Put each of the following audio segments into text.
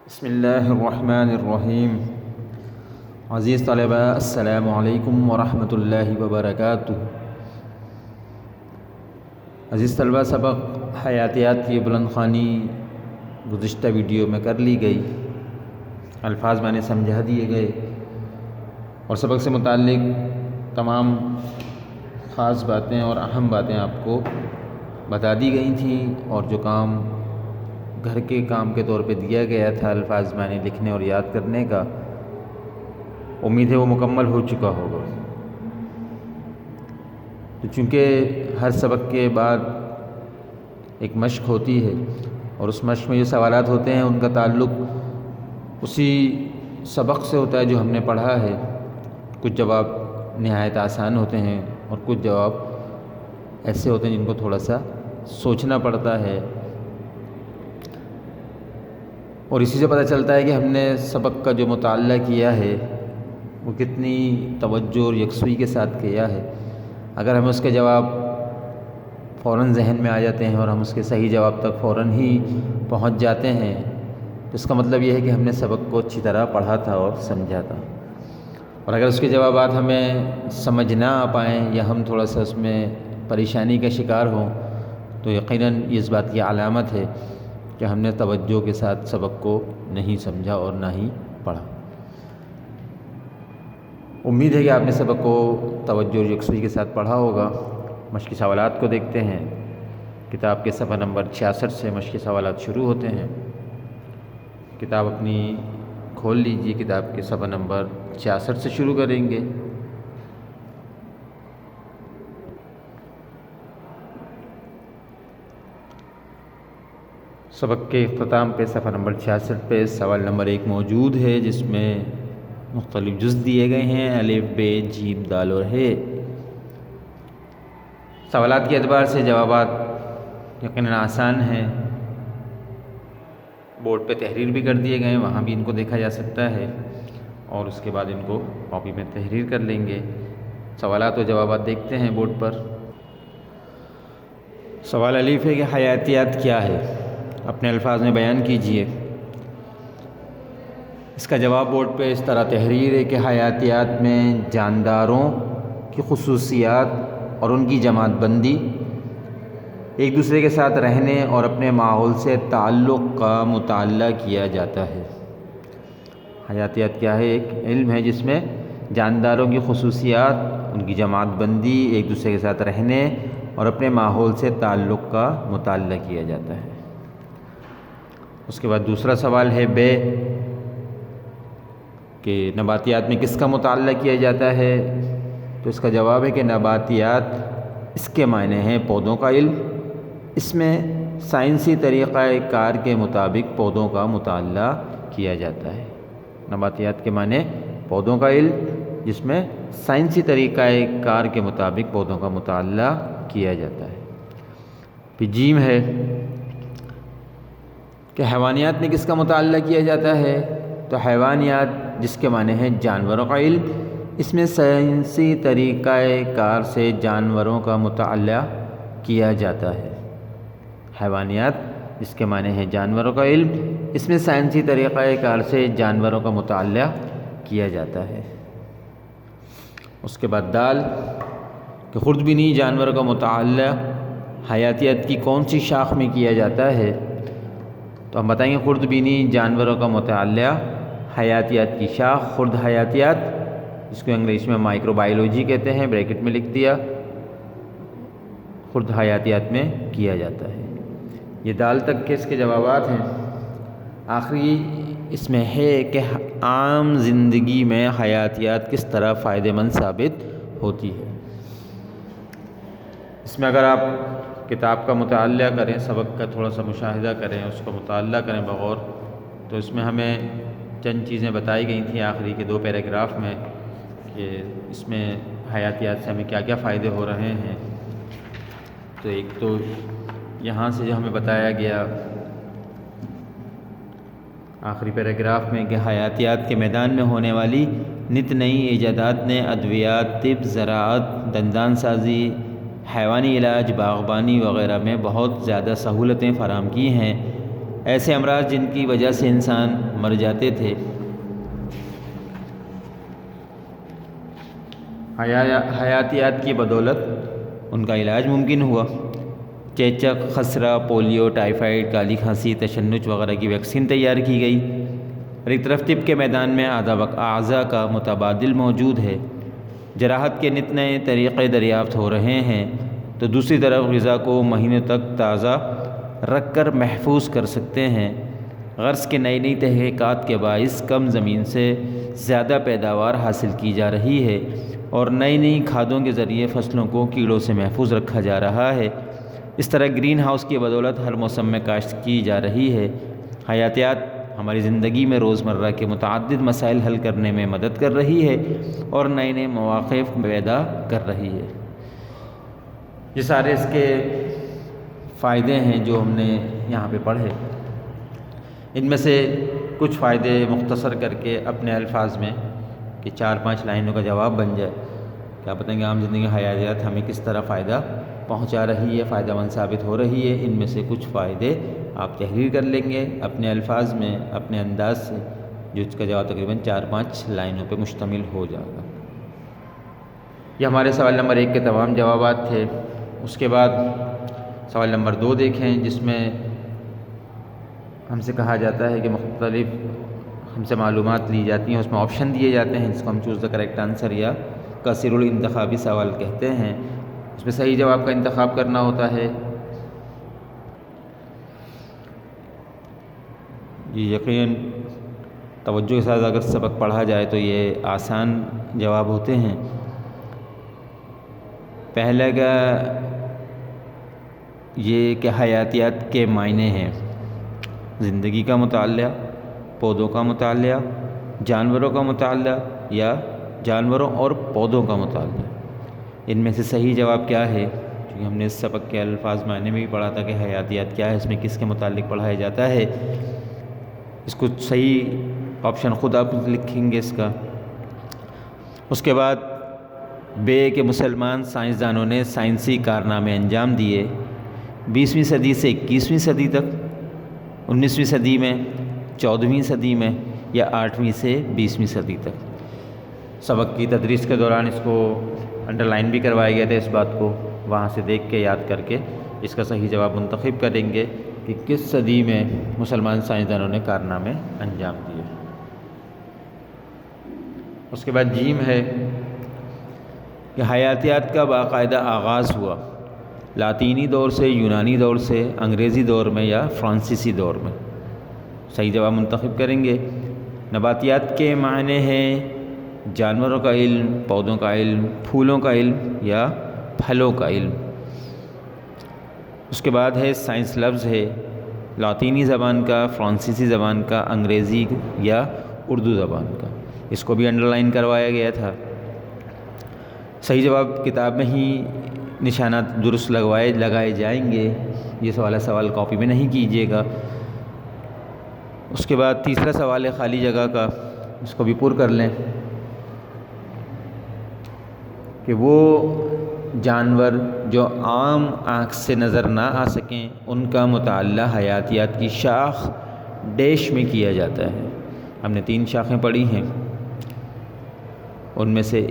بسم اللہ الرحمن الرحیم۔ عزیز طلباء، السلام علیکم ورحمۃ اللہ وبرکاتہ۔ عزیز طلباء، سبق حیاتیات کی بلند خوانی گزشتہ ویڈیو میں کر لی گئی، الفاظ میں نے سمجھا دیے گئے اور سبق سے متعلق تمام خاص باتیں اور اہم باتیں آپ کو بتا دی گئی تھیں، اور جو کام گھر کے کام کے طور پہ دیا گیا تھا الفاظ معنی لکھنے اور یاد کرنے کا، امید ہے وہ مکمل ہو چکا ہوگا۔ تو چونکہ ہر سبق کے بعد ایک مشق ہوتی ہے اور اس مشق میں جو سوالات ہوتے ہیں ان کا تعلق اسی سبق سے ہوتا ہے جو ہم نے پڑھا ہے، کچھ جواب نہایت آسان ہوتے ہیں اور کچھ جواب ایسے ہوتے ہیں جن کو تھوڑا سا سوچنا پڑتا ہے، اور اسی سے پتہ چلتا ہے کہ ہم نے سبق کا جو مطالعہ کیا ہے وہ کتنی توجہ اور یکسوئی کے ساتھ کیا ہے۔ اگر ہمیں اس کے جواب فوراً ذہن میں آ جاتے ہیں اور ہم اس کے صحیح جواب تک فوراً ہی پہنچ جاتے ہیں تو اس کا مطلب یہ ہے کہ ہم نے سبق کو اچھی طرح پڑھا تھا اور سمجھا تھا، اور اگر اس کے جوابات ہمیں سمجھ نہ آ پائیں یا ہم تھوڑا سا اس میں پریشانی کا شکار ہوں تو یقیناً یہ اس بات کی علامت ہے کہ ہم نے توجہ کے ساتھ سبق کو نہیں سمجھا اور نہ ہی پڑھا۔ امید ہے کہ آپ نے سبق کو توجہ اور یکسوئی کے ساتھ پڑھا ہوگا۔ مشقی سوالات کو دیکھتے ہیں۔ کتاب کے صفحہ نمبر 66 سے مشقی سوالات شروع ہوتے ہیں۔ کتاب اپنی کھول لیجیے، کتاب کے صفحہ نمبر 66 سے شروع کریں گے۔ سبق کے اختتام پہ صفحہ نمبر 66 پہ سوال نمبر 1 موجود ہے، جس میں مختلف جز دیے گئے ہیں، الف، ب، ج، د اور ہ۔ سوالات کے اعتبار سے جوابات یقیناً آسان ہیں۔ بورڈ پہ تحریر بھی کر دیے گئے ہیں، وہاں بھی ان کو دیکھا جا سکتا ہے، اور اس کے بعد ان کو کاپی میں تحریر کر لیں گے۔ سوالات و جوابات دیکھتے ہیں بورڈ پر۔ سوال الف ہے کہ حیاتیات کیا ہے؟ اپنے الفاظ میں بیان کیجیے۔ اس کا جواب بورڈ پہ اس طرح تحریر ہے کہ حیاتیات میں جانداروں کی خصوصیات اور ان کی جماعت بندی، ایک دوسرے کے ساتھ رہنے اور اپنے ماحول سے تعلق کا مطالعہ کیا جاتا ہے۔ حیاتیات کیا ہے؟ ایک علم ہے جس میں جانداروں کی خصوصیات، ان کی جماعت بندی، ایک دوسرے کے ساتھ رہنے اور اپنے ماحول سے تعلق کا مطالعہ کیا جاتا ہے۔ اس کے بعد دوسرا سوال ہے بے، کہ نباتیات میں کس کا مطالعہ کیا جاتا ہے؟ تو اس کا جواب ہے کہ نباتیات، اس کے معنی ہیں پودوں کا علم، اس میں سائنسی طریقہ کار کے مطابق پودوں کا مطالعہ کیا جاتا ہے۔ نباتیات کے معنی پودوں کا علم، جس میں سائنسی طریقہ کار کے مطابق پودوں کا مطالعہ کیا جاتا ہے۔ پھر جیم ہے کہ حیوانیات میں کس کا مطالعہ کیا جاتا ہے؟ تو حیوانیات، جس کے معنی ہیں جانوروں کا علم، اس میں سائنسی طریقہ کار سے جانوروں کا مطالعہ کیا جاتا ہے۔ حیوانیات، جس کے معنی ہیں جانوروں کا علم، اس میں سائنسی طریقہ کار سے جانوروں کا مطالعہ کیا جاتا ہے۔ اس کے بعد دال، کہ خوردبینی جانوروں کا مطالعہ حیاتیات کی کون سی شاخ میں کیا جاتا ہے؟ تو ہم بتائیں گے خوردبینی جانوروں کا مطالعہ حیاتیات کی شاخ خرد حیاتیات، جس کو انگریزی میں مائکرو بائیولوجی کہتے ہیں، بریکٹ میں لکھ دیا، خرد حیاتیات میں کیا جاتا ہے۔ یہ دال تک کے اس کے جوابات ہیں۔ آخری اس میں ہے کہ عام زندگی میں حیاتیات کس طرح فائدہ مند ثابت ہوتی ہے۔ اس میں اگر آپ کتاب کا مطالعہ کریں، سبق کا تھوڑا سا مشاہدہ کریں، اس کا مطالعہ کریں بغور، تو اس میں ہمیں چند چیزیں بتائی گئی تھیں آخری کے 2 پیراگراف میں، کہ اس میں حیاتیات سے ہمیں کیا کیا فائدے ہو رہے ہیں۔ تو ایک تو یہاں سے جو ہمیں بتایا گیا آخری پیراگراف میں کہ حیاتیات کے میدان میں ہونے والی نت نئی ایجادات نے ادویات، طب، زراعت، دندان سازی، حیوانی علاج، باغبانی وغیرہ میں بہت زیادہ سہولتیں فراہم کی ہیں۔ ایسے امراض جن کی وجہ سے انسان مر جاتے تھے، حیاتیات کی بدولت ان کا علاج ممکن ہوا۔ چیچک، خسرہ، پولیو، ٹائیفائڈ، کالی کھانسی، تشنج وغیرہ کی ویکسین تیار کی گئی۔ اور ایک طرف طب کے میدان میں اعضاء کا متبادل موجود ہے، جراحت کے نت نئے طریقے دریافت ہو رہے ہیں، تو دوسری طرف غذا کو مہینوں تک تازہ رکھ کر محفوظ کر سکتے ہیں۔ غرض کے نئی تحقیقات کے باعث کم زمین سے زیادہ پیداوار حاصل کی جا رہی ہے، اور نئی کھادوں کے ذریعے فصلوں کو کیڑوں سے محفوظ رکھا جا رہا ہے۔ اس طرح گرین ہاؤس کی بدولت ہر موسم میں کاشت کی جا رہی ہے۔ حیاتیات ہماری زندگی میں روزمرہ کے متعدد مسائل حل کرنے میں مدد کر رہی ہے اور نئے مواقع پیدا کر رہی ہے۔ یہ سارے اس کے فائدے ہیں جو ہم نے یہاں پہ پڑھے۔ ان میں سے کچھ فائدے مختصر کر کے اپنے الفاظ میں کہ 4-5 لائنوں کا جواب بن جائے، کیا بتائیں گے عام زندگی حیاتیات ہمیں کس طرح فائدہ پہنچا رہی ہے، فائدہ مند ثابت ہو رہی ہے۔ ان میں سے کچھ فائدے آپ تحریر کر لیں گے اپنے الفاظ میں، اپنے انداز سے، جو اس کا جواب تقریباً 4-5 لائنوں پہ مشتمل ہو جائے گا۔ یہ ہمارے سوال نمبر 1 کے تمام جوابات تھے۔ اس کے بعد سوال نمبر 2 دیکھیں، جس میں ہم سے کہا جاتا ہے کہ مختلف ہم سے معلومات لی جاتی ہیں، اس میں آپشن دیے جاتے ہیں جس کو ہم چوز دا کریکٹ آنسر یا کثیر الانتخابی سوال کہتے ہیں۔ اس میں صحیح جواب کا انتخاب کرنا ہوتا ہے۔ یہ یقیناً توجہ کے ساتھ اگر سبق پڑھا جائے تو یہ آسان جواب ہوتے ہیں۔ پہلے کا یہ کہ حیاتیات کے معنی ہیں زندگی کا مطالعہ، پودوں کا مطالعہ، جانوروں کا مطالعہ یا جانوروں اور پودوں کا مطالعہ۔ ان میں سے صحیح جواب کیا ہے؟ کیونکہ ہم نے اس سبق کے الفاظ معنی میں بھی پڑھا تھا کہ حیاتیات کیا ہے، اس میں کس کے متعلق پڑھایا جاتا ہے۔ اس کو صحیح آپشن خود آپ لکھیں گے اس کا۔ اس کے بعد کہ مسلمان سائنسدانوں نے سائنسی کارنامے انجام دیے 20ویں صدی سے 21ویں صدی تک، 19ویں صدی میں، 14ویں صدی میں یا 8ویں سے 20ویں صدی تک۔ سبق کی تدریس کے دوران اس کو انڈر لائن بھی کروایا گیا تھا، اس بات کو وہاں سے دیکھ کے یاد کر کے اس کا صحیح جواب منتخب کریں گے کہ کس صدی میں مسلمان سائنسدانوں نے کارنامے انجام دیے۔ اس کے بعد جیم ہے کہ حیاتیات کا باقاعدہ آغاز ہوا لاطینی دور سے، یونانی دور سے، انگریزی دور میں یا فرانسیسی دور میں۔ صحیح جواب منتخب کریں گے۔ نباتیات کے معنی ہیں جانوروں کا علم، پودوں کا علم، پھولوں کا علم یا پھلوں کا علم۔ اس کے بعد ہے سائنس لفظ ہے لاطینی زبان کا، فرانسیسی زبان کا، انگریزی یا اردو زبان کا۔ اس کو بھی انڈر لائن کروایا گیا تھا۔ صحیح جواب کتاب میں ہی نشانات درست لگائے جائیں گے، یہ سوال کاپی میں نہیں کیجیے گا۔ اس کے بعد تیسرا سوال ہے خالی جگہ کا، اس کو بھی پر کر لیں کہ وہ جانور جو عام آنکھ سے نظر نہ آ سکیں ان کا مطالعہ حیاتیات کی شاخ ڈیش میں کیا جاتا ہے۔ ہم نے 3 شاخیں پڑھی ہیں، ان میں سے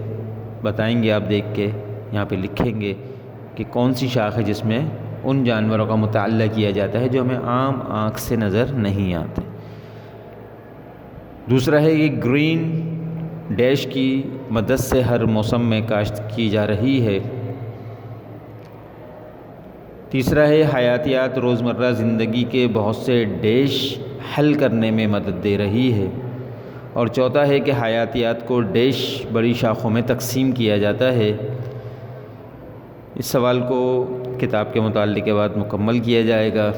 بتائیں گے، آپ دیکھ کے یہاں پہ لکھیں گے کہ کون سی شاخ ہے جس میں ان جانوروں کا مطالعہ کیا جاتا ہے جو ہمیں عام آنکھ سے نظر نہیں آتے۔ دوسرا ہے کہ گرین ڈیش کی مدد سے ہر موسم میں کاشت کی جا رہی ہے۔ تیسرا ہے حیاتیات روزمرہ زندگی کے بہت سے ڈیش حل کرنے میں مدد دے رہی ہے۔ اور چوتھا ہے کہ حیاتیات کو ڈیش بڑی شاخوں میں تقسیم کیا جاتا ہے۔ اس سوال کو کتاب کے مطالعے کے بعد مکمل کیا جائے گا،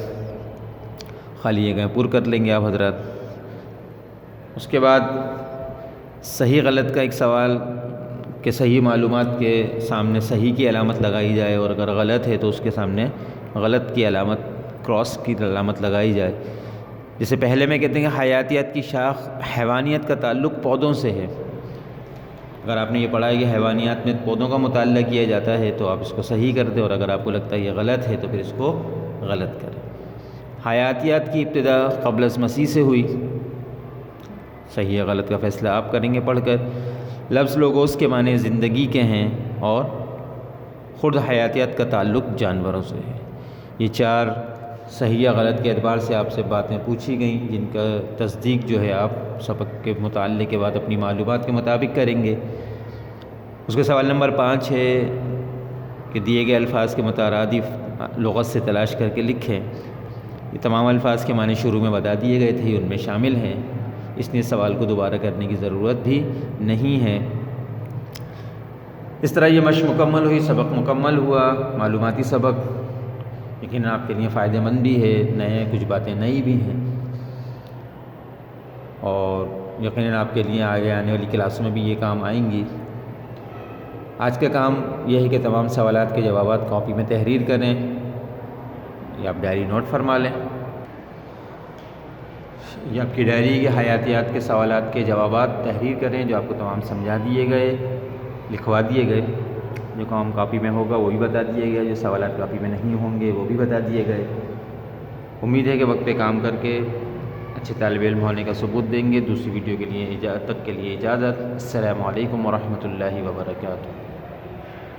خالی جگہیں پر کر لیں گے آپ حضرات۔ اس کے بعد صحیح غلط کا ایک سوال کہ صحیح معلومات کے سامنے صحیح کی علامت لگائی جائے، اور اگر غلط ہے تو اس کے سامنے غلط کی علامت، کراس کی علامت لگائی جائے۔ جیسے پہلے میں کہتے ہیں کہ حیاتیات کی شاخ حیوانیت کا تعلق پودوں سے ہے۔ اگر آپ نے یہ پڑھا ہے کہ حیوانیات میں پودوں کا مطالعہ کیا جاتا ہے تو آپ اس کو صحیح کر دیں، اور اگر آپ کو لگتا ہے یہ غلط ہے تو پھر اس کو غلط کریں۔ حیاتیات کی ابتدا قبل از مسیح سے ہوئی۔ صحیح یا غلط کا فیصلہ آپ کریں گے پڑھ کر۔ لفظ لوگوس کے معنی زندگی کے ہیں اور خود حیاتیات کا تعلق جانوروں سے ہے۔ یہ 4 صحیح یا غلط کے اعتبار سے آپ سے باتیں پوچھی گئیں، جن کا تصدیق جو ہے آپ سبق کے مطالعے کے بعد اپنی معلومات کے مطابق کریں گے۔ اس کے سوال نمبر 5 ہے کہ دیے گئے الفاظ کے مترادف لغت سے تلاش کر کے لکھیں۔ یہ تمام الفاظ کے معنی شروع میں بتا دیے گئے تھے، ان میں شامل ہیں، اس لیے سوال کو دوبارہ کرنے کی ضرورت بھی نہیں ہے۔ اس طرح یہ مشق مکمل ہوئی، سبق مکمل ہوا، معلوماتی سبق یقیناً آپ کے لیے فائدہ مند بھی ہے، نئے کچھ باتیں نئی بھی ہیں، اور یقیناً آپ کے لیے آگے آنے والی کلاسوں میں بھی یہ کام آئیں گی۔ آج کا کام یہ ہے کہ تمام سوالات کے جوابات کاپی میں تحریر کریں یا آپ ڈائری نوٹ فرما لیں، یا آپ کی ڈائری کے حیاتیات کے سوالات کے جوابات تحریر کریں جو آپ کو تمام سمجھا دیے گئے، لکھوا دیے گئے۔ جو کام کاپی میں ہوگا وہ بھی بتا دیا گیا، جو سوالات کاپی میں نہیں ہوں گے وہ بھی بتا دیے گئے۔ امید ہے کہ وقت پہ کام کر کے اچھے طالب علم ہونے کا ثبوت دیں گے۔ دوسری ویڈیو کے لیے تک کے لیے اجازت۔ السلام علیکم ورحمۃ اللہ وبرکاتہ۔